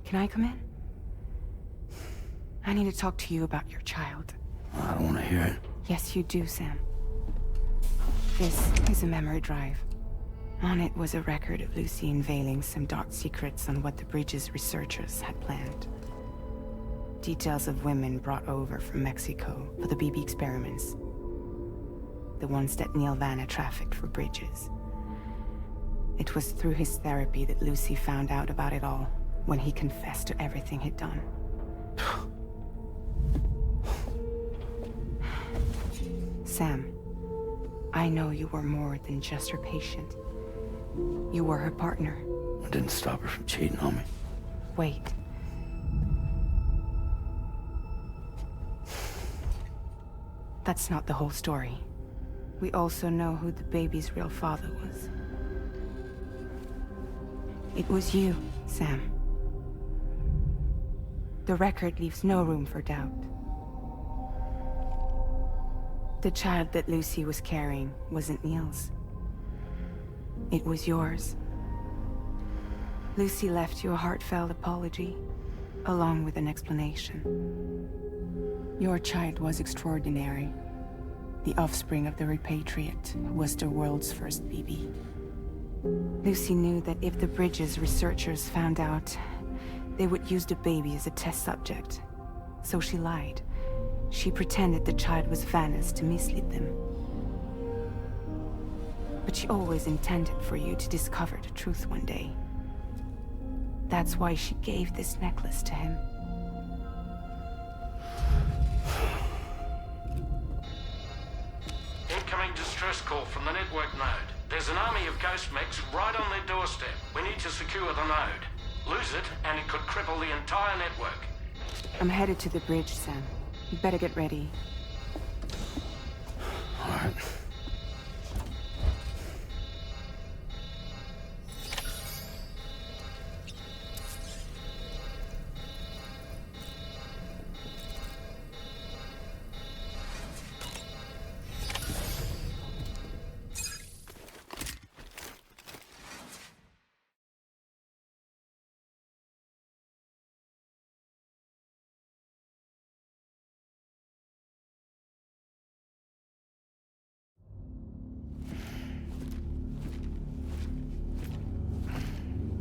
Can I come in? I need to talk to you about your child. I don't want to hear it. Yes, you do, Sam. This is a memory drive. On it was a record of Lucy unveiling some dark secrets on what the Bridges researchers had planned. Details of women brought over from Mexico for the BB experiments. The ones that Neil Vanna trafficked for Bridges. It was through his therapy that Lucy found out about it all, when he confessed to everything he'd done. Sam, I know you were more than just her patient. You were her partner. I didn't stop her from cheating on me. Wait. That's not the whole story. We also know who the baby's real father was. It was you, Sam. The record leaves no room for doubt. The child that Lucy was carrying wasn't Neil's. It was yours. Lucy left you a heartfelt apology, along with an explanation. Your child was extraordinary. The offspring of the repatriate who was the world's first BB. Lucy knew that if the Bridges researchers found out, they would use the baby as a test subject. So she lied. She pretended the child was Vanna's to mislead them. But she always intended for you to discover the truth one day. That's why she gave this necklace to him. Incoming distress call from the network node. There's an army of ghost mechs right on their doorstep. We need to secure the node. Lose it, and it could cripple the entire network. I'm headed to the bridge, Sam. You better get ready. All right.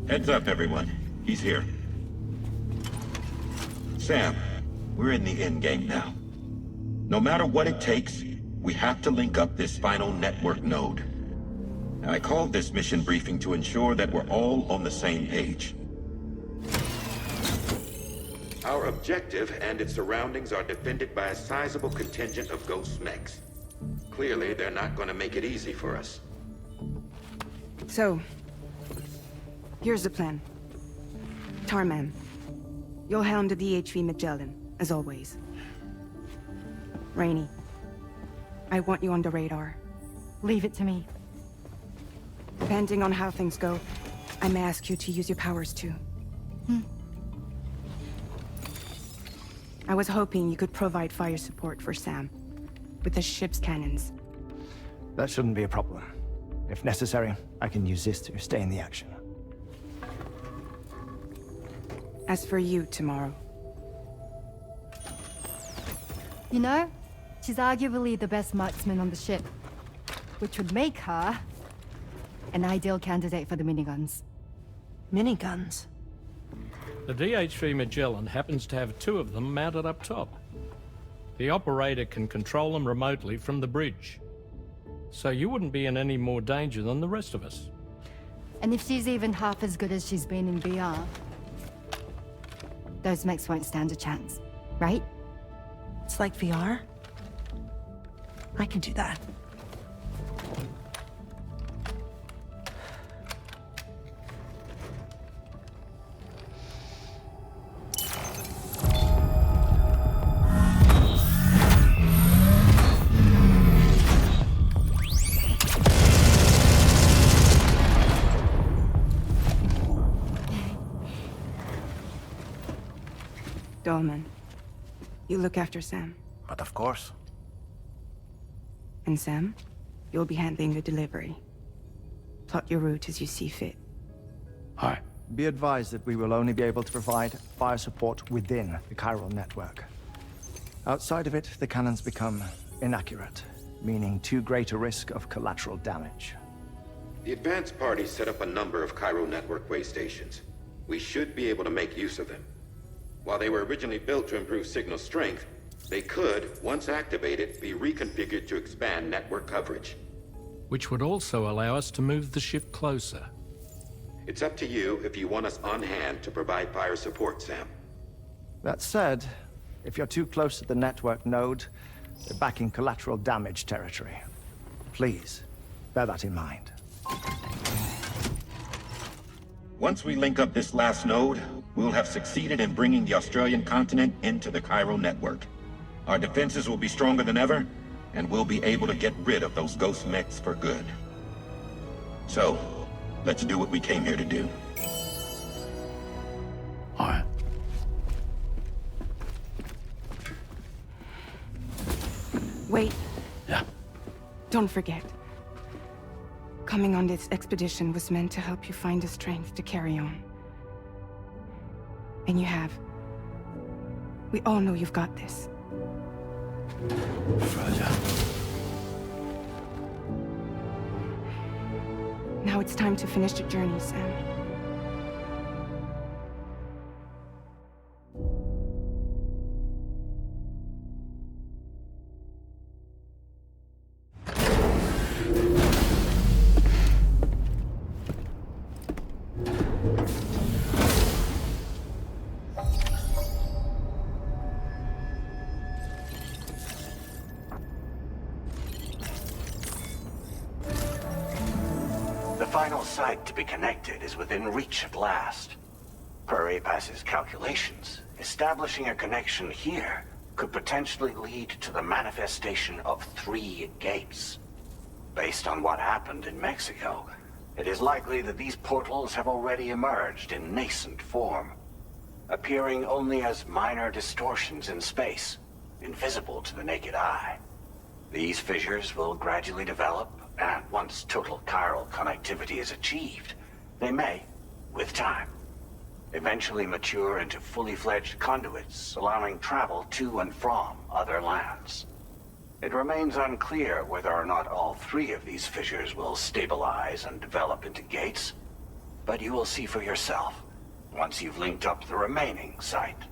Heads up, everyone. He's here. Sam, we're in the endgame now. No matter what it takes, we have to link up this final network node. I called this mission briefing to ensure that we're all on the same page. Our objective and its surroundings are defended by a sizable contingent of ghost mechs. Clearly, they're not going to make it easy for us. So, here's the plan. Tarman, you'll helm the DHV Magellan, as always. Rainey, I want you on the radar. Leave it to me. Depending on how things go, I may ask you to use your powers too. I was hoping you could provide fire support for Sam, with the ship's cannons. That shouldn't be a problem. If necessary, I can use this to stay in the action. As for you, tomorrow. You know, she's arguably the best marksman on the ship, which would make her an ideal candidate for the miniguns. Miniguns? The DHV Magellan happens to have 2 of them mounted up top. The operator can control them remotely from the bridge. So you wouldn't be in any more danger than the rest of us. And if she's even half as good as she's been in VR, those mechs won't stand a chance, right? It's like VR? I can do that. Dolman, you look after Sam. But of course. And Sam, you'll be handling the delivery. Plot your route as you see fit. All right. Be advised that we will only be able to provide fire support within the chiral network. Outside of it, the cannons become inaccurate, meaning too great a risk of collateral damage. The advanced party set up a number of chiral network way stations. We should be able to make use of them. While they were originally built to improve signal strength, they could, once activated, be reconfigured to expand network coverage. Which would also allow us to move the ship closer. It's up to you if you want us on hand to provide fire support, Sam. That said, if you're too close to the network node, you're back in collateral damage territory. Please, bear that in mind. Once we link up this last node, we'll have succeeded in bringing the Australian continent into the chiral network. Our defenses will be stronger than ever, and we'll be able to get rid of those ghost mechs for good. So, let's do what we came here to do. All right. Wait, Yeah. don't forget. Coming on this expedition was meant to help you find the strength to carry on. And you have. We all know you've got this. Roger. Now it's time to finish the journey, Sam. The final site to be connected is within reach at last. Per APAS's calculations, establishing a connection here could potentially lead to the manifestation of 3 gates. Based on what happened in Mexico, it is likely that these portals have already emerged in nascent form, appearing only as minor distortions in space, invisible to the naked eye. These fissures will gradually develop, and once total chiral connectivity is achieved, they may, with time, eventually mature into fully fledged conduits, allowing travel to and from other lands. It remains unclear whether or not all 3 of these fissures will stabilize and develop into gates, but you will see for yourself once you've linked up the remaining site.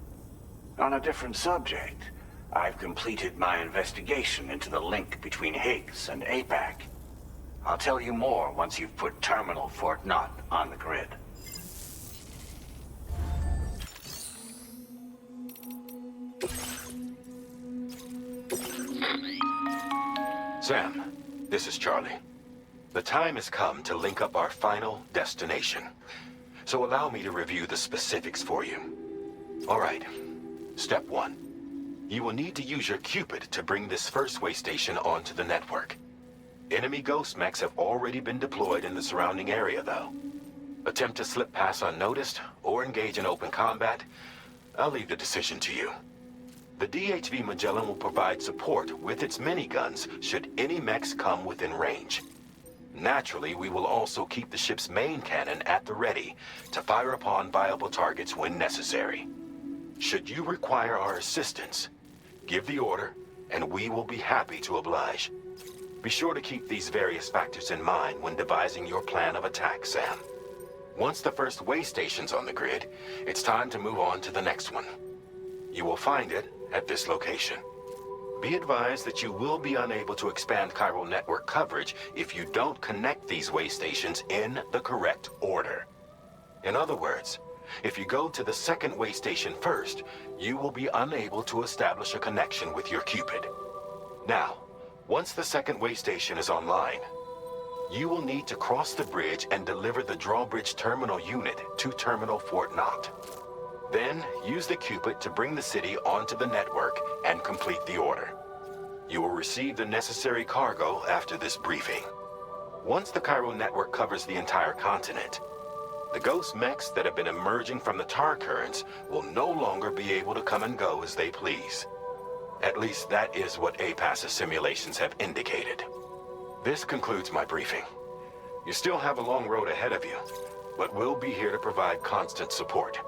On a different subject, I've completed my investigation into the link between Higgs and APAC. I'll tell you more once you've put Terminal Fort Knott on the grid. Sam, this is Charlie. The time has come to link up our final destination. So allow me to review the specifics for you. All right. Step 1. You will need to use your Cupid to bring this first way station onto the network. Enemy ghost mechs have already been deployed in the surrounding area, though. Attempt to slip past unnoticed or engage in open combat, I'll leave the decision to you. The DHV Magellan will provide support with its miniguns should any mechs come within range. Naturally, we will also keep the ship's main cannon at the ready to fire upon viable targets when necessary. Should you require our assistance, give the order, and we will be happy to oblige. Be sure to keep these various factors in mind when devising your plan of attack, Sam. Once the first way station's on the grid, it's time to move on to the next one. You will find it at this location. Be advised that you will be unable to expand chiral network coverage if you don't connect these way stations in the correct order. In other words, if you go to the second way station first, you will be unable to establish a connection with your Cupid. Now, once the second way station is online, you will need to cross the bridge and deliver the drawbridge terminal unit to Terminal Fort Knott. Then, use the Cupid to bring the city onto the network and complete the order. You will receive the necessary cargo after this briefing. Once the chiral network covers the entire continent, the ghost mechs that have been emerging from the tar currents will no longer be able to come and go as they please. At least that is what APAS's simulations have indicated. This concludes my briefing. You still have a long road ahead of you, but we'll be here to provide constant support.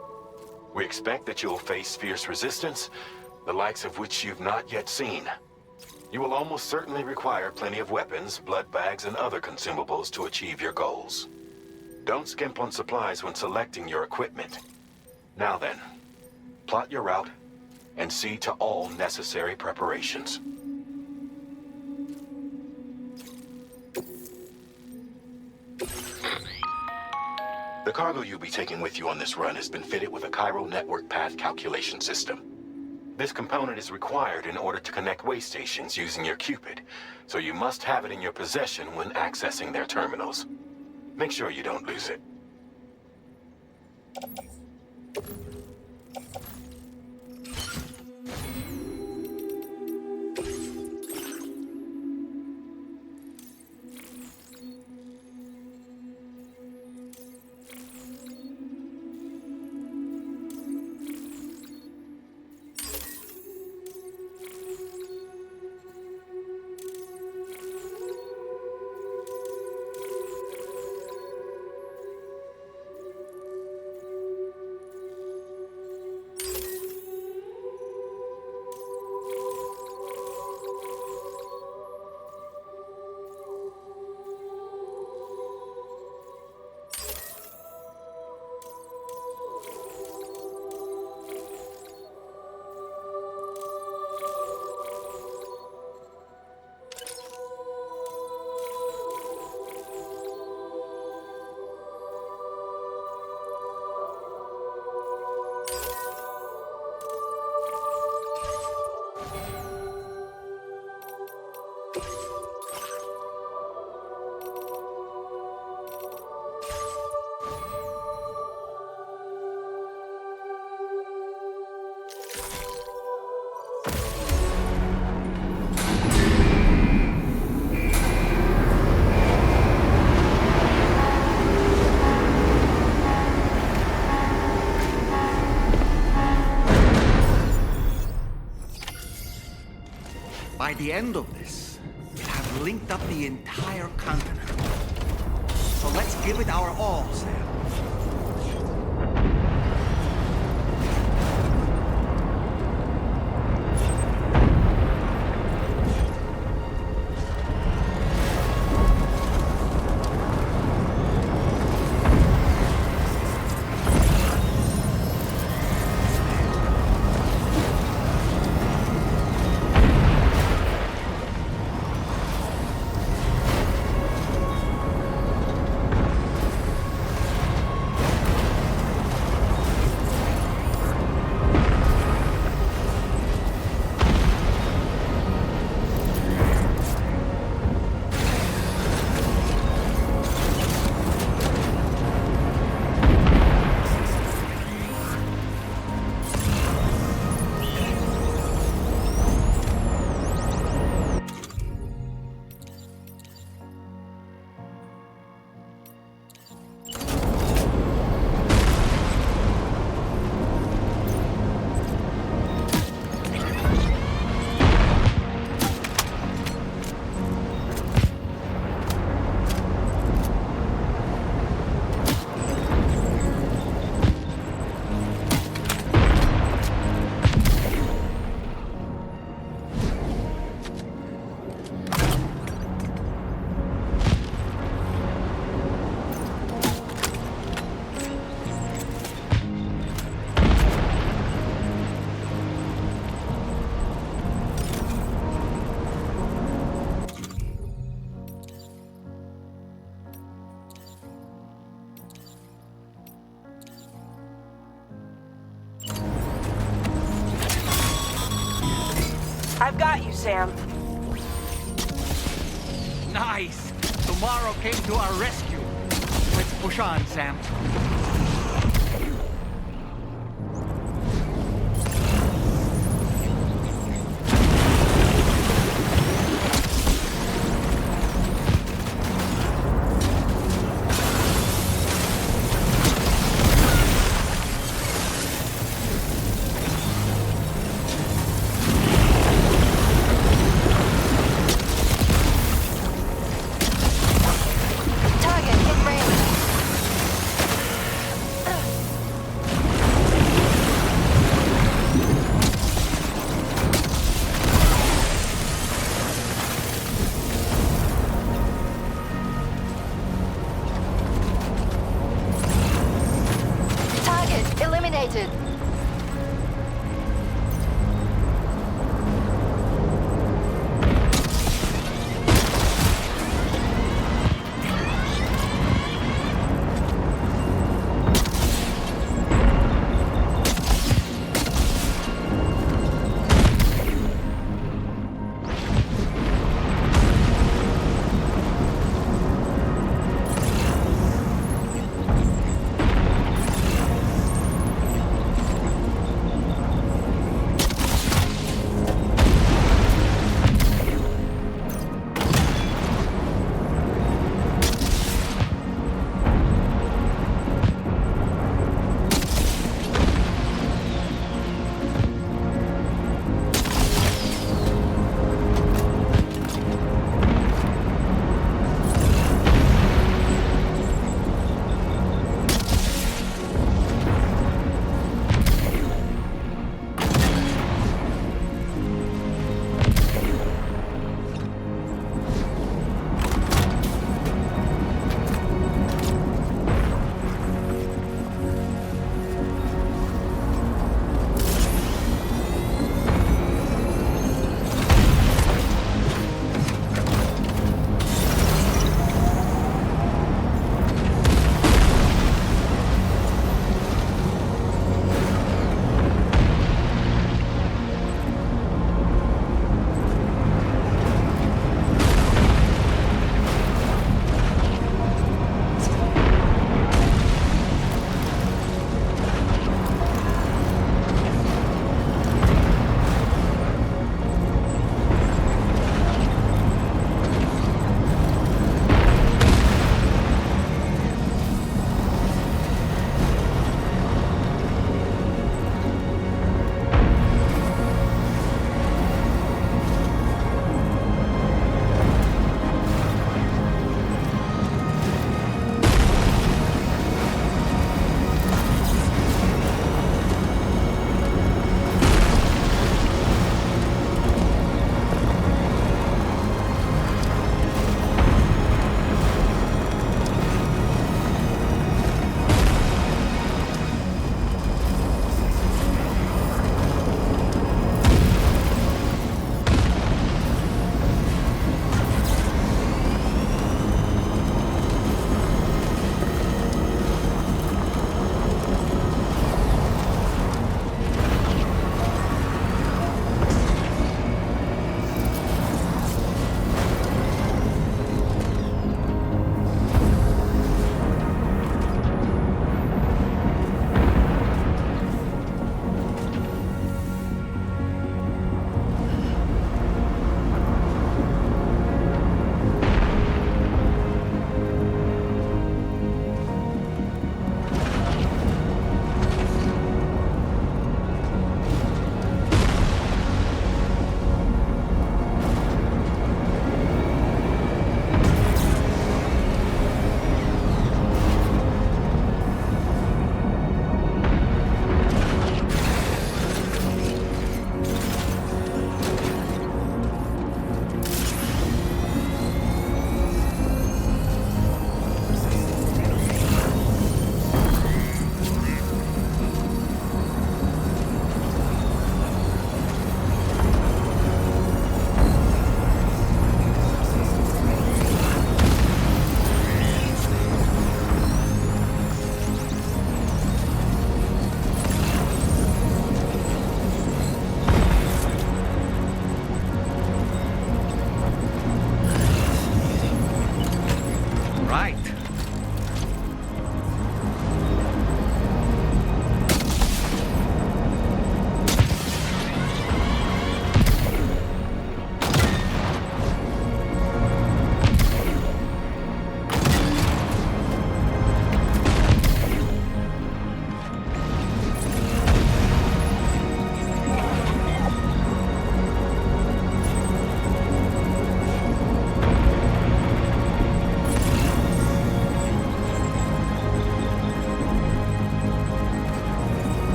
We expect that you'll face fierce resistance, the likes of which you've not yet seen. You will almost certainly require plenty of weapons, blood bags, and other consumables to achieve your goals. Don't skimp on supplies when selecting your equipment. Now then, plot your route and see to all necessary preparations. The cargo you'll be taking with you on this run has been fitted with a chiral network path calculation system. This component is required in order to connect way stations using your Cupid, so you must have it in your possession when accessing their terminals. Make sure you don't lose it. By the end of this, we'll have linked up the entire continent. So let's give it our all, Sam. I've got you, Sam. Nice! Tomorrow came to our rescue. Let's push on, Sam. Target in range.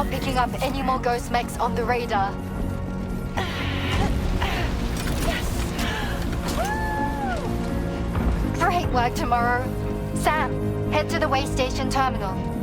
not picking up any more ghost mechs on the radar. Great work tomorrow. Sam, head to the way station terminal.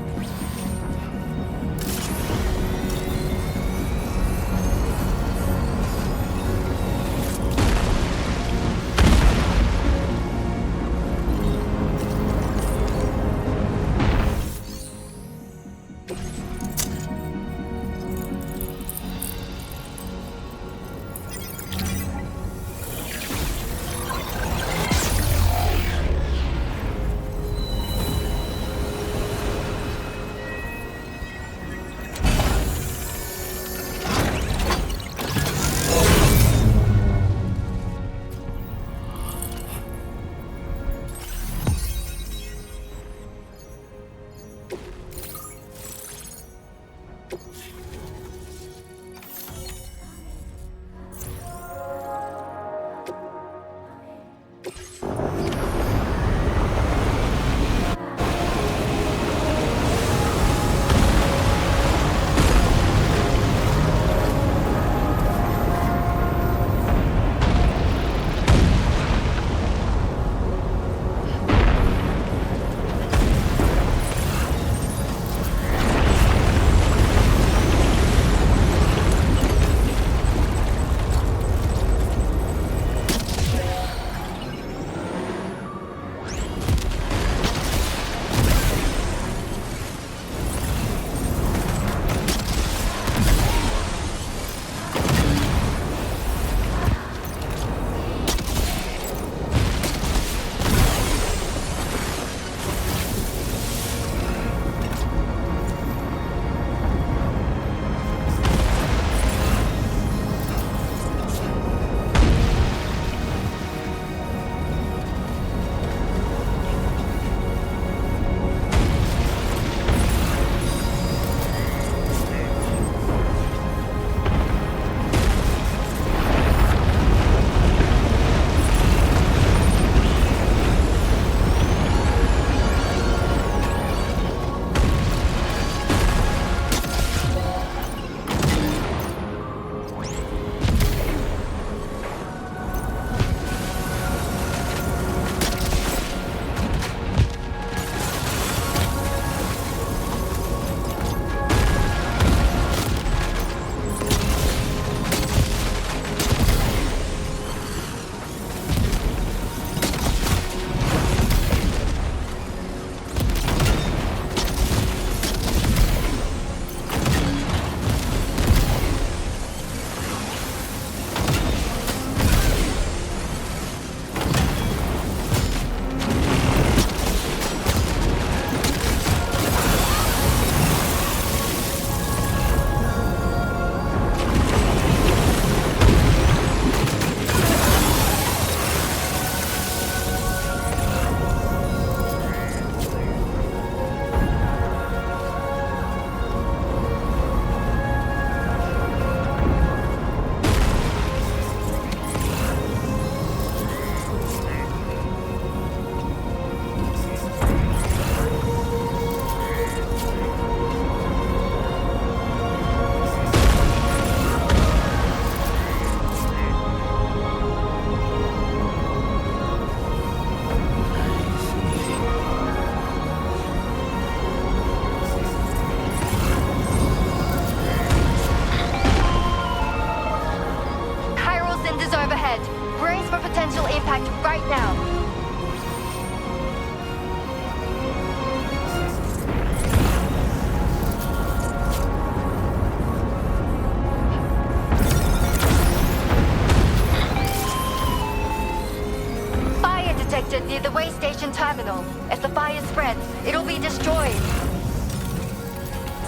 near the way station terminal. If the fire spreads, it'll be destroyed.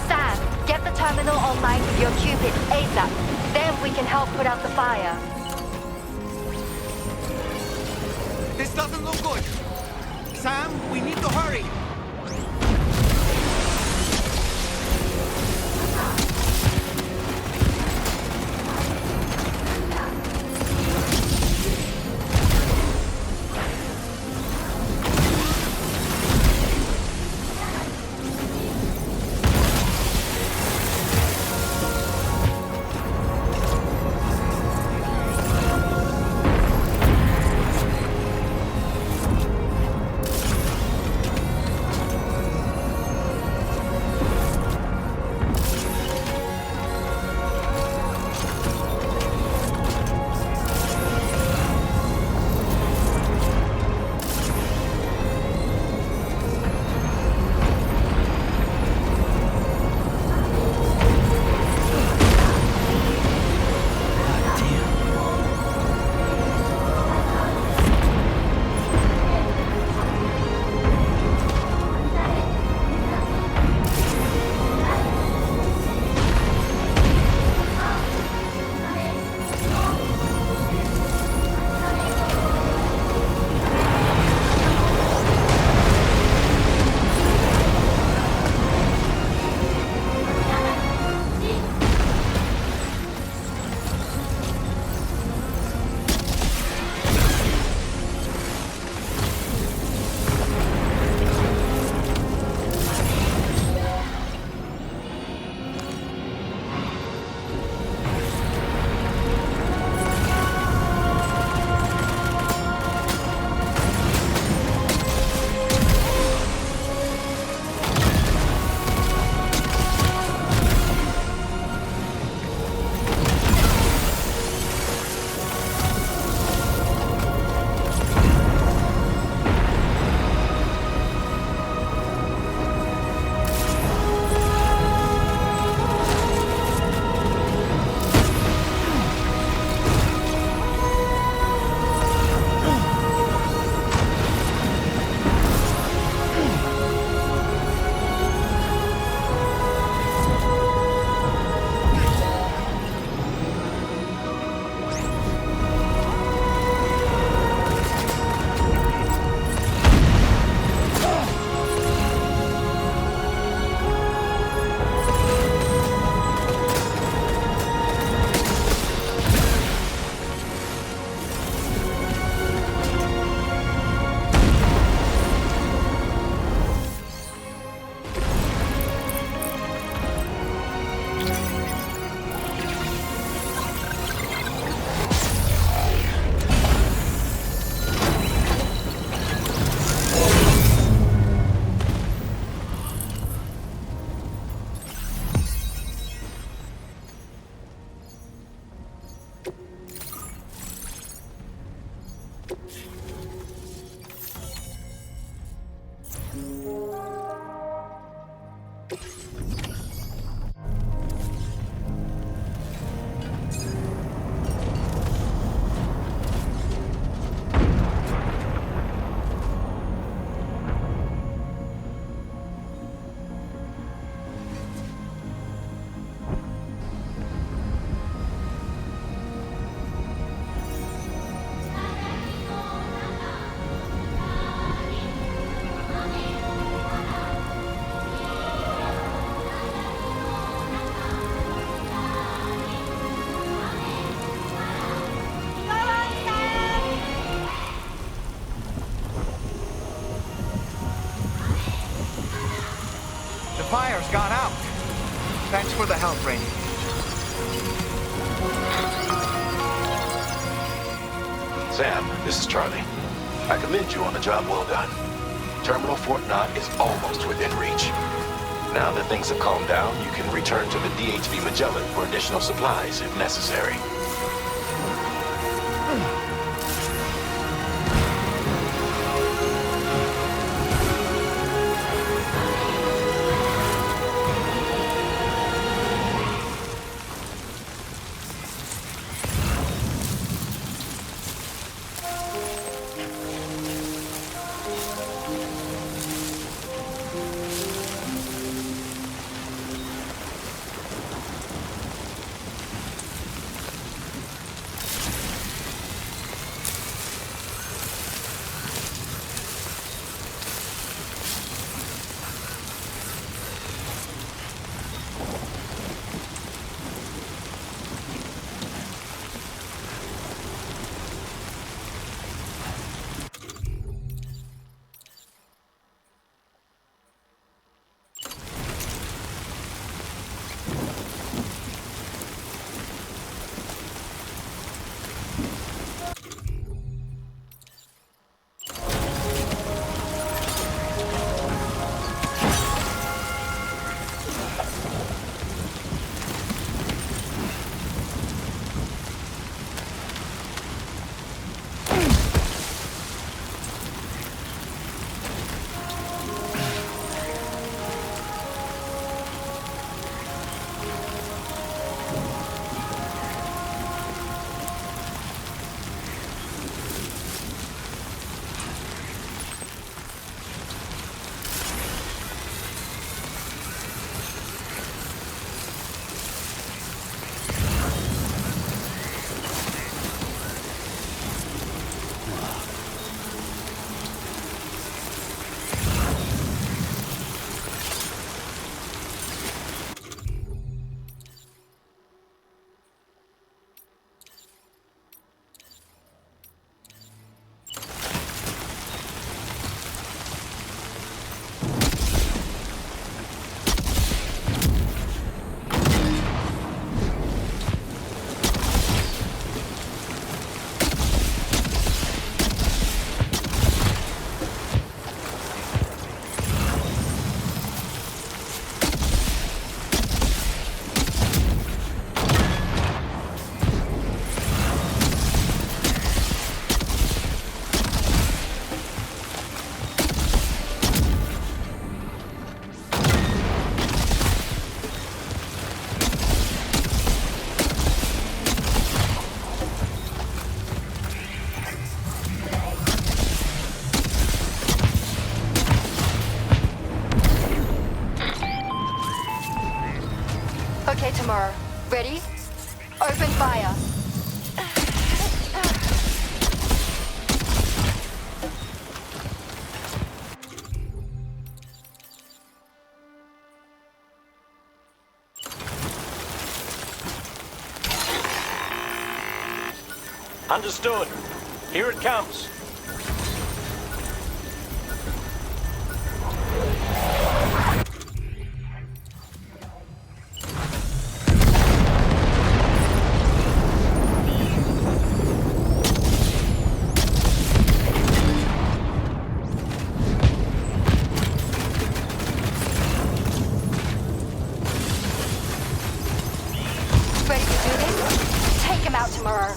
Sam, get the terminal online with your Cupid ASAP. Then we can help put out the fire. This doesn't look good. Sam, we need to hurry. Fire's gone out. Thanks for the help, Rainy. Sam, this is Charlie. I commend you on a job well done. Terminal Fort Knott is almost within reach. Now that things have calmed down, you can return to the DHV Magellan for additional supplies if necessary. Okay, Tamara. Ready? Open fire. Understood. Here it comes. Ready to do this? Take him out, Tamara.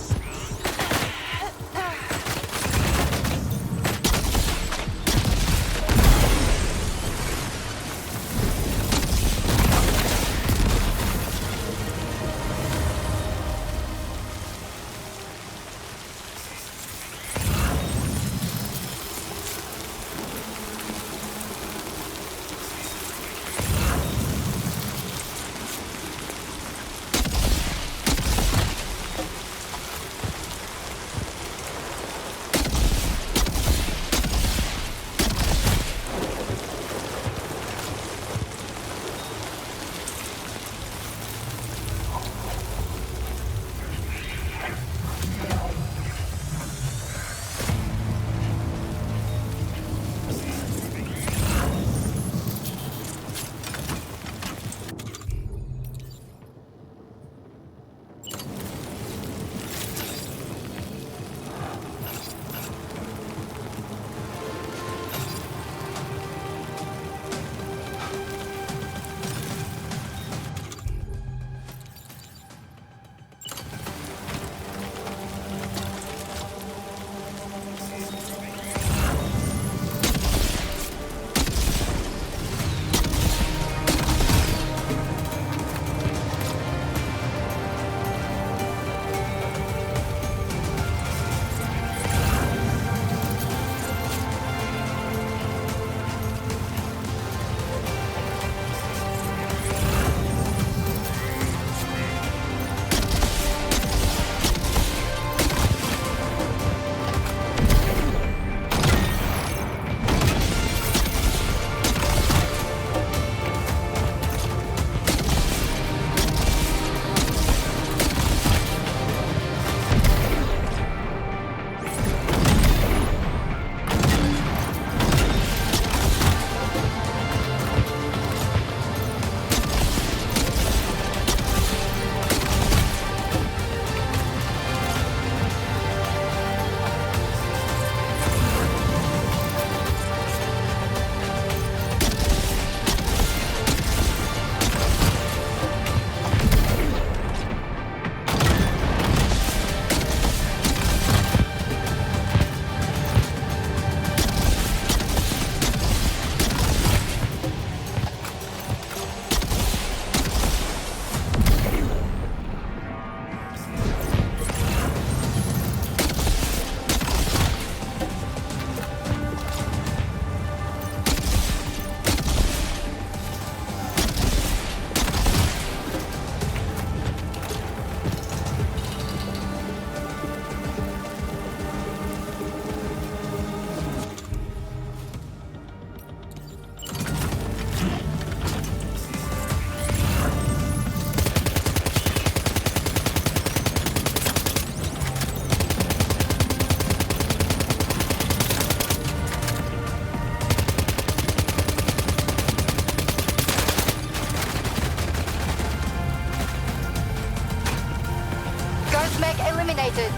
eliminated.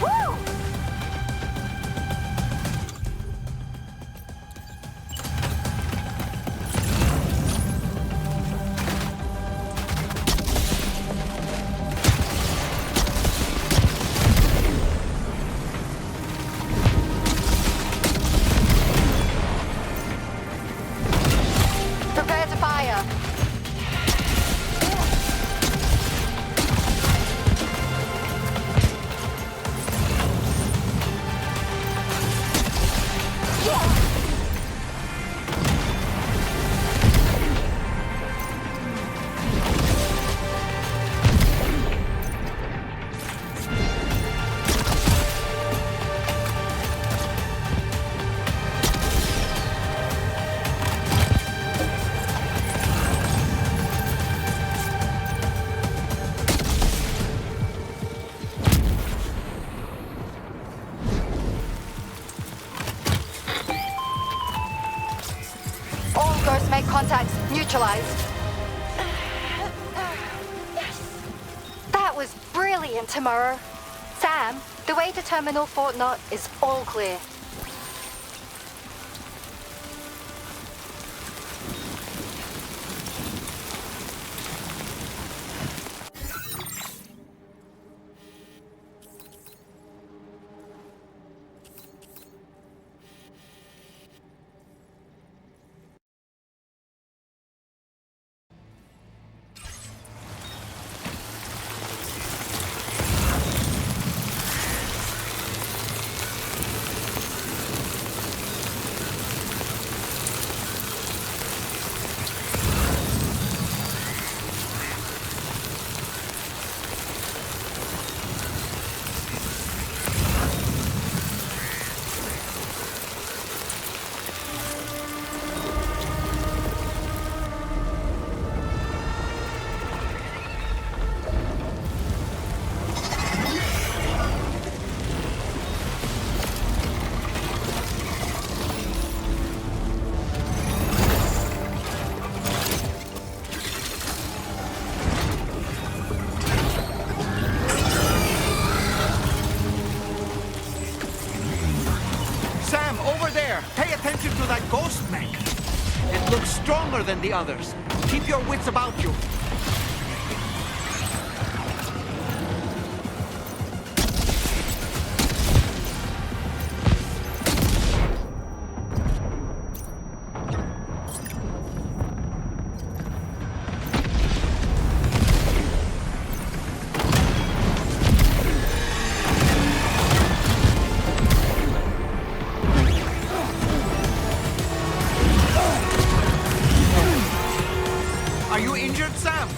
Woo! Prepare to fire. All ghost make contacts neutralized. That was brilliant, Tomorrow. Sam, the way to Terminal Fort Knot is all clear. Sam, over there! Pay attention to that ghost mech! It looks stronger than the others. Keep your wits about you. Are you injured, Sam?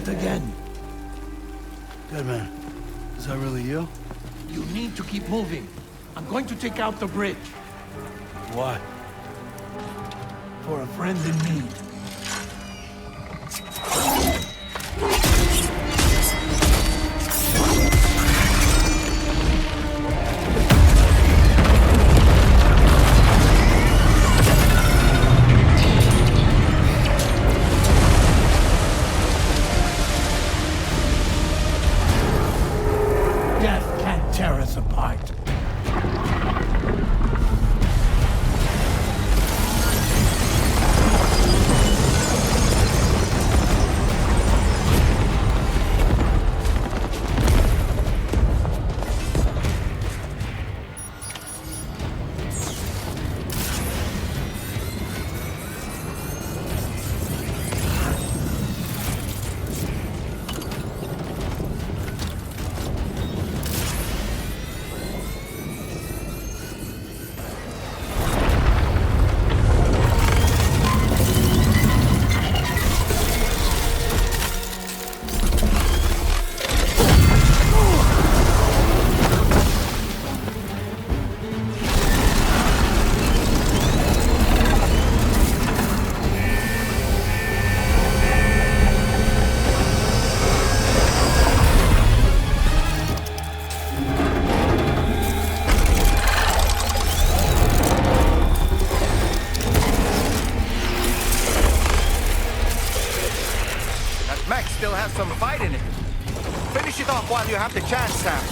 Again. Good man. Is that really you? You need to keep moving. I'm going to take out the bridge. Why? for a friend in need. Death can't tear us apart. Mech still has some fight in it. Finish it off while you have the chance, Sam.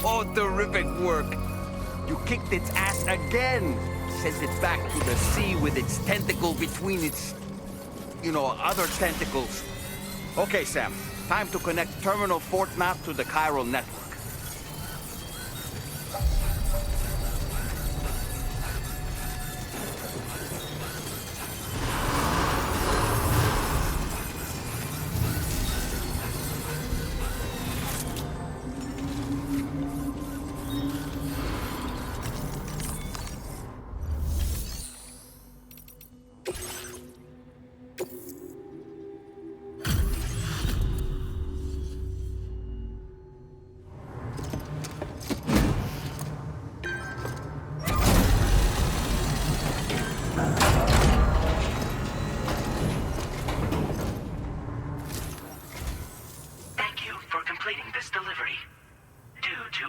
Oh, terrific work. You kicked its ass again. Sent it back to the sea with its tentacle between its, other tentacles. Okay, Sam. Time to connect Terminal Fort Map to the chiral network.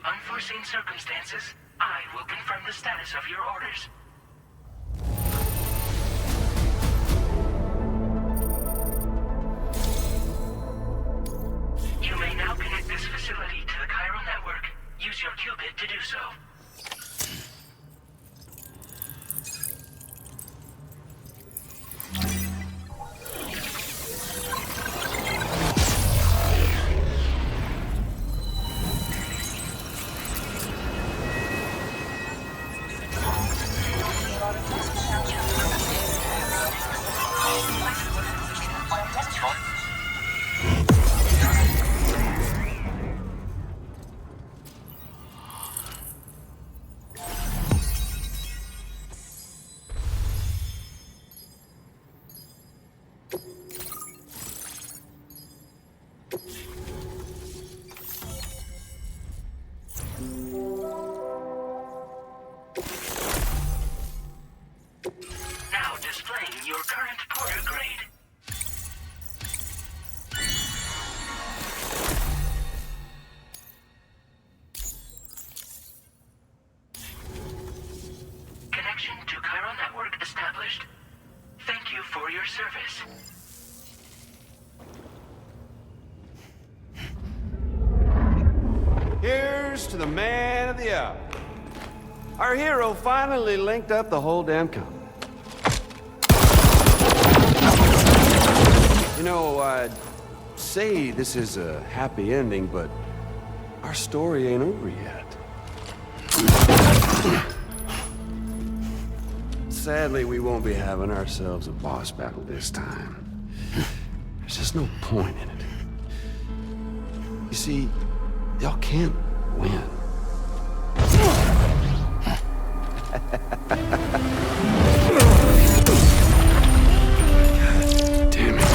Unforeseen circumstances, I will confirm the status of your orders. You may now connect this facility to the chiral network. Use your qubit to do so. for your service. Here's to the man of the hour. Our hero finally linked up the whole damn company. You know, I'd say this is a happy ending, but our story ain't over yet. Sadly, we won't be having ourselves a boss battle this time. There's just no point in it. You see, y'all can't win. Damn it.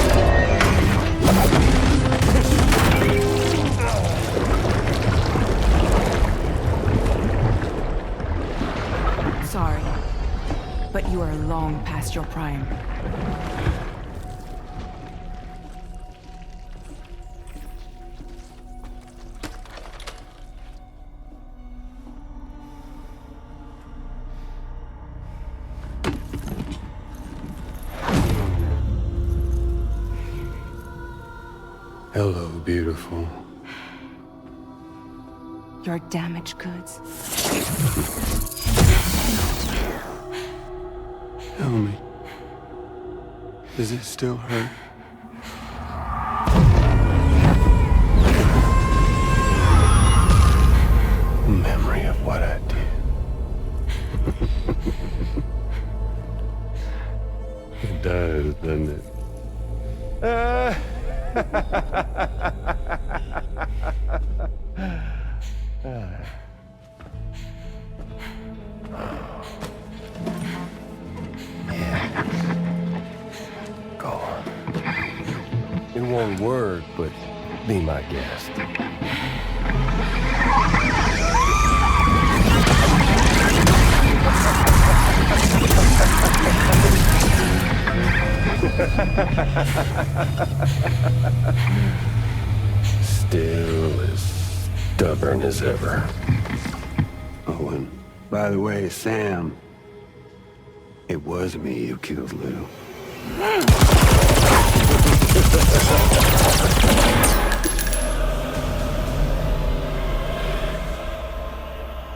Sorry, but you are long past your prime. Hello, beautiful. Your damaged goods. Tell me, does it still hurt? Memory of what I did. It does, doesn't it? Go on. In one word, but be my guest. Still as stubborn as ever. Oh, and by the way, Sam, it was me who killed Lou.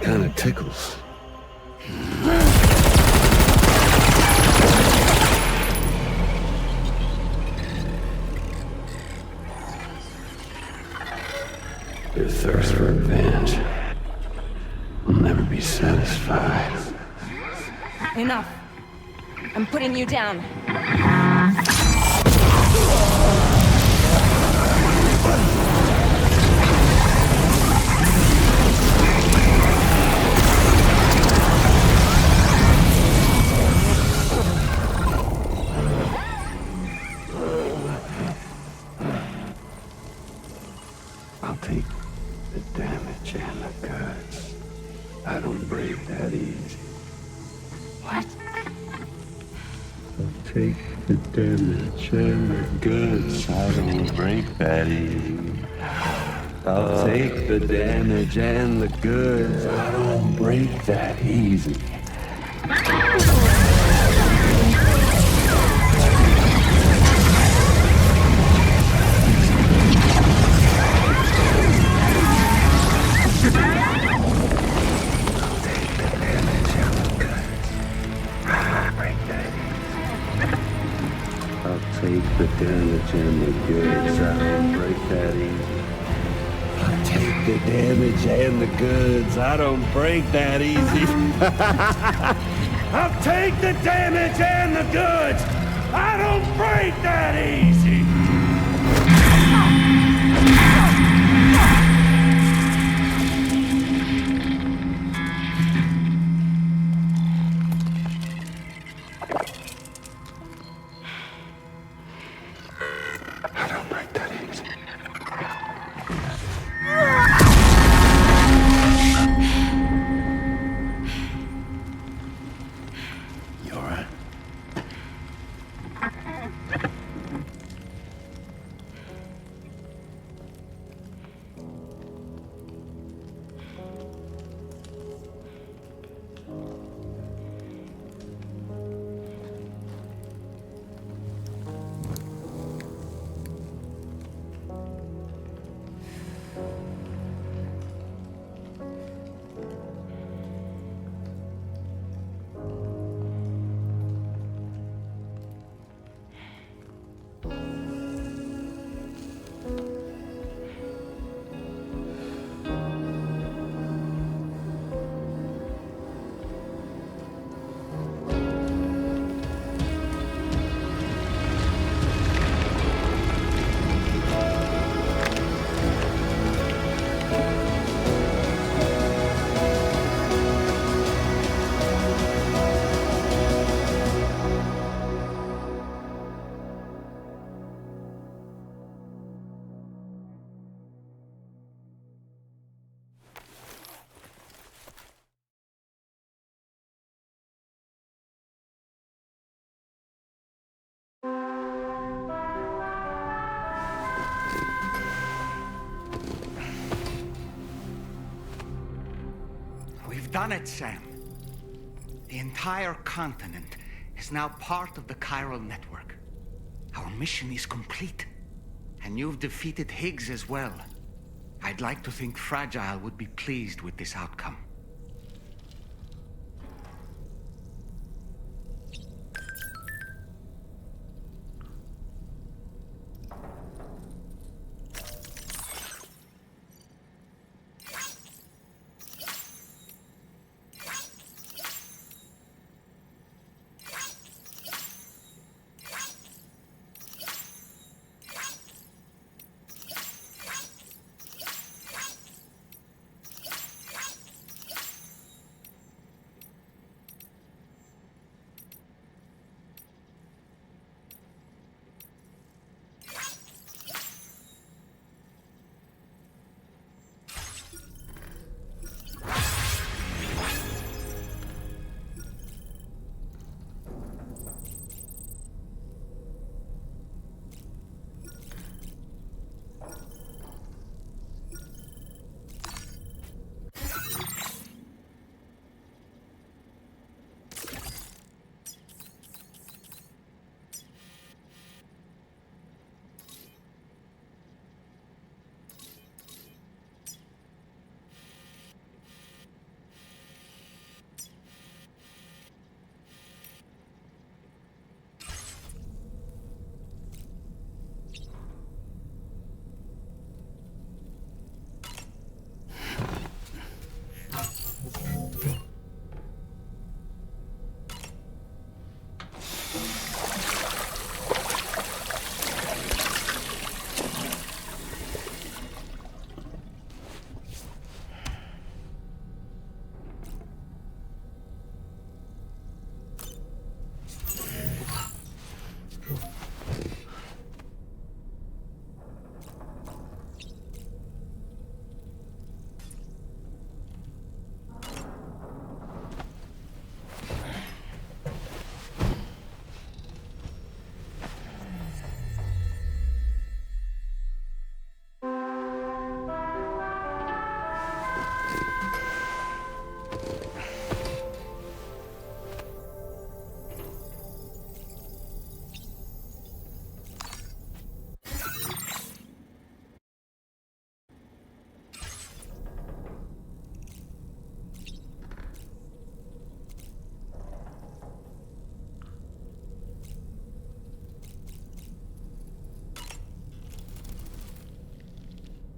Kinda tickles. Your thirst for revenge will never be satisfied. Enough. I'm putting you down. I'll take the damage and the goods. I don't break that easy. What? I'll take the damage and the goods. I don't break that easy. I'll take the damage and the goods. I don't break that easy. Take the damage and the goods. I don't break that easy. I'll take the damage and the goods. I don't break that easy. I'll take the damage and the goods. I don't break that easy. We've done it, Sam. The entire continent is now part of the chiral network. Our mission is complete. And you've defeated Higgs as well. I'd like to think Fragile would be pleased with this outcome.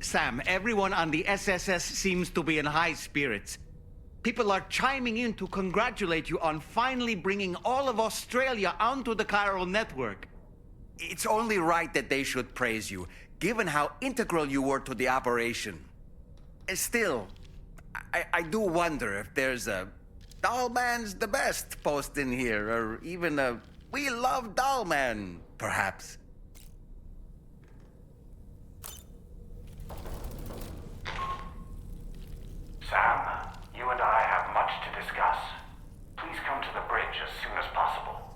Sam, everyone on the SSS seems to be in high spirits. People are chiming in to congratulate you on finally bringing all of Australia onto the chiral network. It's only right that they should praise you, given how integral you were to the operation. Still, I do wonder if there's a Dollman's the best post in here, or even a We Love Dollman, perhaps. Sam, you and I have much to discuss. Please come to the bridge as soon as possible.